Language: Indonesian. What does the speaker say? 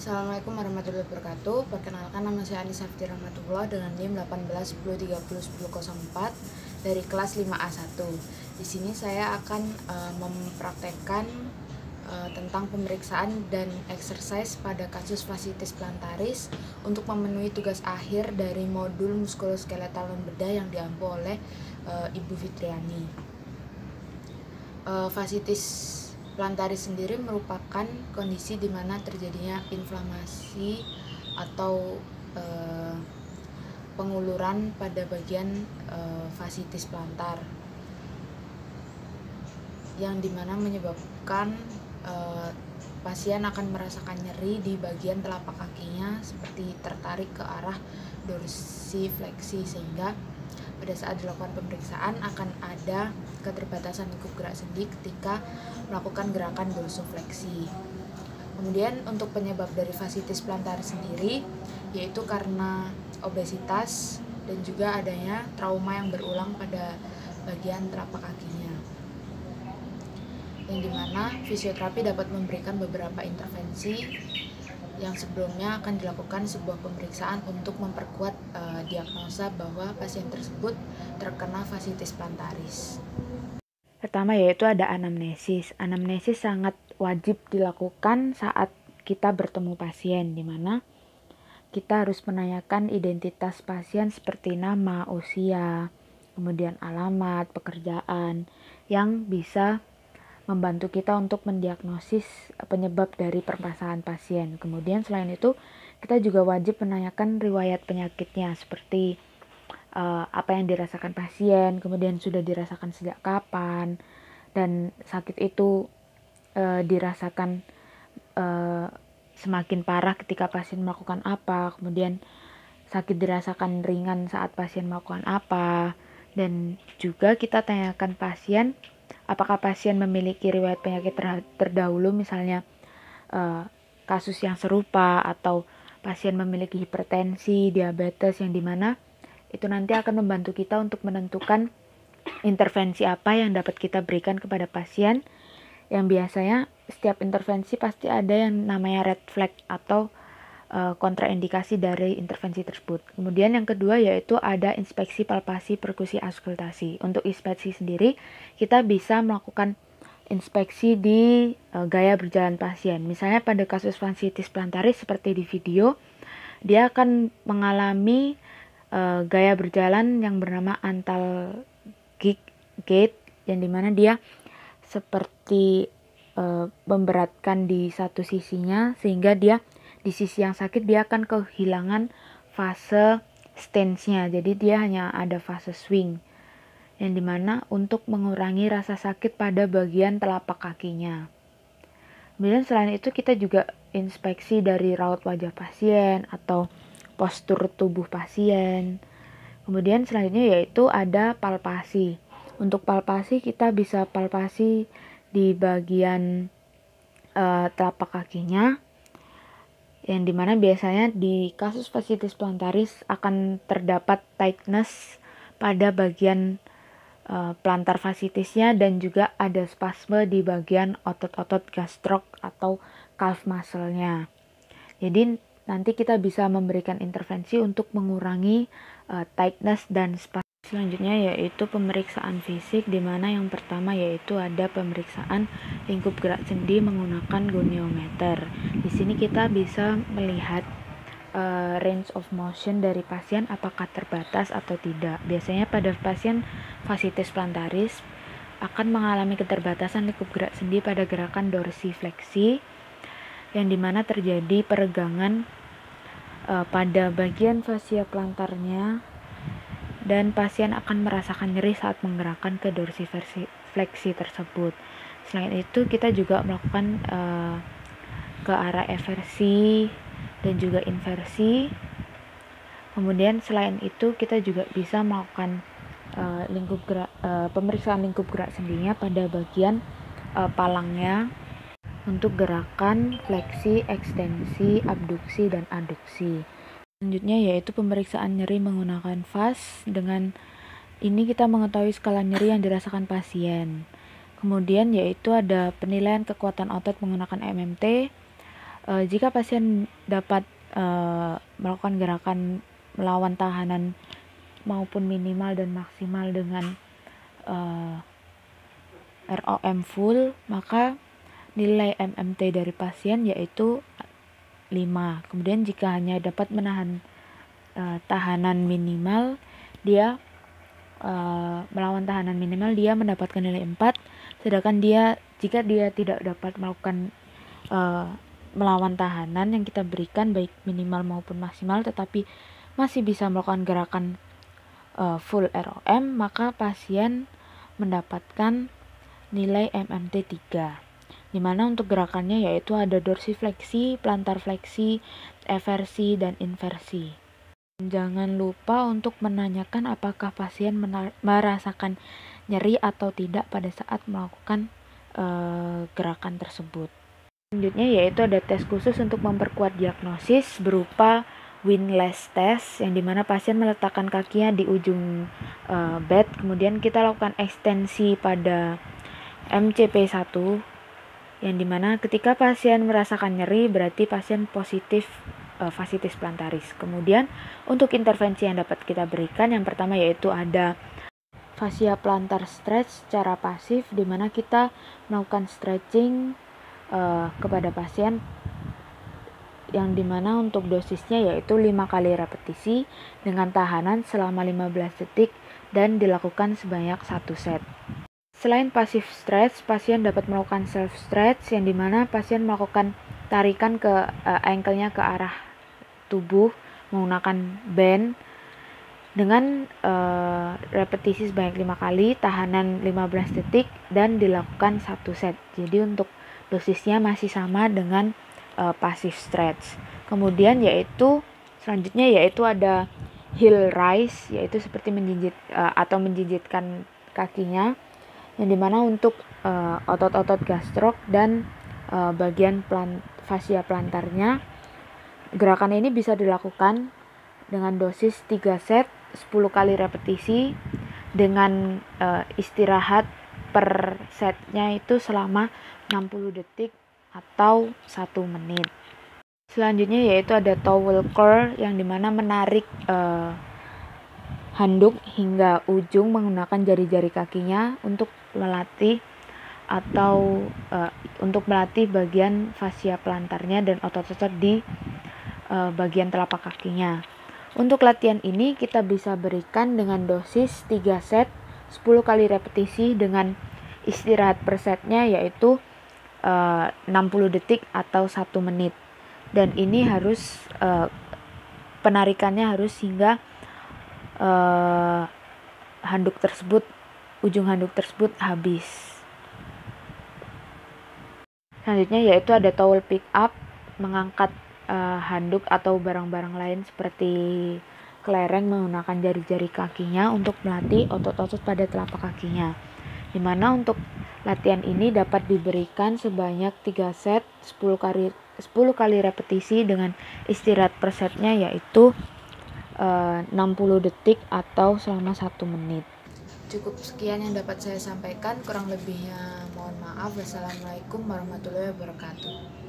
Assalamualaikum warahmatullahi wabarakatuh. Perkenalkan, nama saya Anissa Fitri Rahmatullah dengan NIM 1810301004 dari kelas 5A1. Di sini saya akan mempraktekkan tentang pemeriksaan dan exercise pada kasus fasciitis plantaris untuk memenuhi tugas akhir dari modul muskuloskeletal non bedah yang diampu oleh Ibu Fitriani. Fasciitis plantaris sendiri merupakan kondisi di mana terjadinya inflamasi atau penguluran pada bagian fasciitis plantar yang dimana menyebabkan pasien akan merasakan nyeri di bagian telapak kakinya seperti tertarik ke arah dorsifleksi, sehingga pada saat dilakukan pemeriksaan akan ada keterbatasan lingkup gerak sendi ketika melakukan gerakan dorsifleksi. Kemudian untuk penyebab dari fasciitis plantaris sendiri yaitu karena obesitas dan juga adanya trauma yang berulang pada bagian telapak kakinya, yang dimana fisioterapi dapat memberikan beberapa intervensi yang sebelumnya akan dilakukan sebuah pemeriksaan untuk memperkuat diagnosa bahwa pasien tersebut terkena fasciitis plantaris. Pertama yaitu ada anamnesis. Anamnesis sangat wajib dilakukan saat kita bertemu pasien, di mana kita harus menanyakan identitas pasien seperti nama, usia, kemudian alamat, pekerjaan, yang bisa membantu kita untuk mendiagnosis penyebab dari permasalahan pasien. Kemudian selain itu, kita juga wajib menanyakan riwayat penyakitnya seperti apa yang dirasakan pasien, kemudian sudah dirasakan sejak kapan, dan sakit itu dirasakan semakin parah ketika pasien melakukan apa, kemudian sakit dirasakan ringan saat pasien melakukan apa, dan juga kita tanyakan pasien apakah pasien memiliki riwayat penyakit terdahulu, misalnya kasus yang serupa, atau pasien memiliki hipertensi, diabetes, yang dimana itu nanti akan membantu kita untuk menentukan intervensi apa yang dapat kita berikan kepada pasien, yang biasanya setiap intervensi pasti ada yang namanya red flag atau kontraindikasi dari intervensi tersebut. Kemudian yang kedua yaitu ada inspeksi palpasi perkusi auskultasi. Untuk inspeksi sendiri kita bisa melakukan inspeksi di gaya berjalan pasien. Misalnya pada kasus fasciitis plantaris seperti di video, dia akan mengalami gaya berjalan yang bernama antal gait, yang dimana dia seperti memberatkan di satu sisinya, sehingga dia di sisi yang sakit dia akan kehilangan fase stance-nya, jadi dia hanya ada fase swing, yang dimana untuk mengurangi rasa sakit pada bagian telapak kakinya. Kemudian selain itu kita juga inspeksi dari raut wajah pasien atau postur tubuh pasien. Kemudian selanjutnya yaitu ada palpasi. Untuk palpasi kita bisa palpasi di bagian telapak kakinya, yang dimana biasanya di kasus fasciitis plantaris akan terdapat tightness pada bagian plantar fasciitisnya, dan juga ada spasme di bagian otot-otot gastrok atau calf muscle-nya. Jadi nanti kita bisa memberikan intervensi untuk mengurangi tightness dan spasme. Selanjutnya yaitu pemeriksaan fisik, di mana yang pertama yaitu ada pemeriksaan lingkup gerak sendi menggunakan goniometer. Di sini kita bisa melihat range of motion dari pasien apakah terbatas atau tidak. Biasanya pada pasien fasciitis plantaris akan mengalami keterbatasan lingkup gerak sendi pada gerakan dorsifleksi, yang dimana terjadi peregangan pada bagian fascia plantarnya, dan pasien akan merasakan nyeri saat menggerakkan ke dorsifleksi tersebut. Selain itu kita juga melakukan ke arah eversi dan juga inversi. Kemudian selain itu kita juga bisa melakukan pemeriksaan lingkup gerak sendinya pada bagian palangnya untuk gerakan fleksi, ekstensi, abduksi, dan aduksi. Selanjutnya yaitu pemeriksaan nyeri menggunakan VAS. Dengan ini kita mengetahui skala nyeri yang dirasakan pasien. Kemudian yaitu ada penilaian kekuatan otot menggunakan MMT, Jika pasien dapat melakukan gerakan melawan tahanan maupun minimal dan maksimal dengan ROM full, maka nilai MMT dari pasien yaitu 5. Kemudian jika hanya dapat menahan tahanan minimal, dia melawan tahanan minimal, dia mendapatkan nilai 4. Sedangkan jika dia tidak dapat melakukan melawan tahanan yang kita berikan baik minimal maupun maksimal, tetapi masih bisa melakukan gerakan full ROM, maka pasien mendapatkan nilai MMT 3, dimana untuk gerakannya yaitu ada dorsifleksi, plantar fleksi, eversi, dan inversi. Jangan lupa untuk menanyakan apakah pasien merasakan nyeri atau tidak pada saat melakukan gerakan tersebut. Selanjutnya yaitu ada tes khusus untuk memperkuat diagnosis berupa windlass test, yang dimana pasien meletakkan kakinya di ujung bed, kemudian kita lakukan ekstensi pada MCP1, yang dimana ketika pasien merasakan nyeri berarti pasien positif fasciitis plantaris. Kemudian untuk intervensi yang dapat kita berikan, yang pertama yaitu ada fascia plantar stretch secara pasif, dimana kita melakukan stretching kepada pasien, yang dimana untuk dosisnya yaitu 5 kali repetisi dengan tahanan selama 15 detik dan dilakukan sebanyak 1 set. Selain pasif stretch, pasien dapat melakukan self stretch, yang dimana pasien melakukan tarikan ke ankle-nya ke arah tubuh menggunakan band dengan repetisi sebanyak 5 kali, tahanan 15 detik dan dilakukan 1 set. Jadi untuk dosisnya masih sama dengan passive stretch. Kemudian selanjutnya yaitu ada heel rise, yaitu seperti menjinjitkan kakinya, yang dimana untuk otot-otot gastrok dan bagian fascia plantarnya. Gerakan ini bisa dilakukan dengan dosis 3 set 10 kali repetisi dengan istirahat per setnya itu selama 60 detik atau 1 menit. Selanjutnya yaitu ada towel curl, yang dimana menarik handuk hingga ujung menggunakan jari-jari kakinya untuk melatih bagian fascia plantarnya dan otot-otot di bagian telapak kakinya. Untuk latihan ini kita bisa berikan dengan dosis 3 set 10 kali repetisi dengan istirahat per setnya yaitu 60 detik atau 1 menit. Dan ini harus penarikannya harus hingga ujung handuk tersebut habis. Selanjutnya yaitu ada towel pick up, mengangkat handuk atau barang-barang lain seperti kelereng menggunakan jari-jari kakinya untuk melatih otot-otot pada telapak kakinya. Dimana untuk latihan ini dapat diberikan sebanyak 3 set 10 kali repetisi dengan istirahat per setnya yaitu 60 detik atau selama 1 menit. Cukup sekian yang dapat saya sampaikan, kurang lebihnya mohon maaf. Wassalamualaikum warahmatullahi wabarakatuh.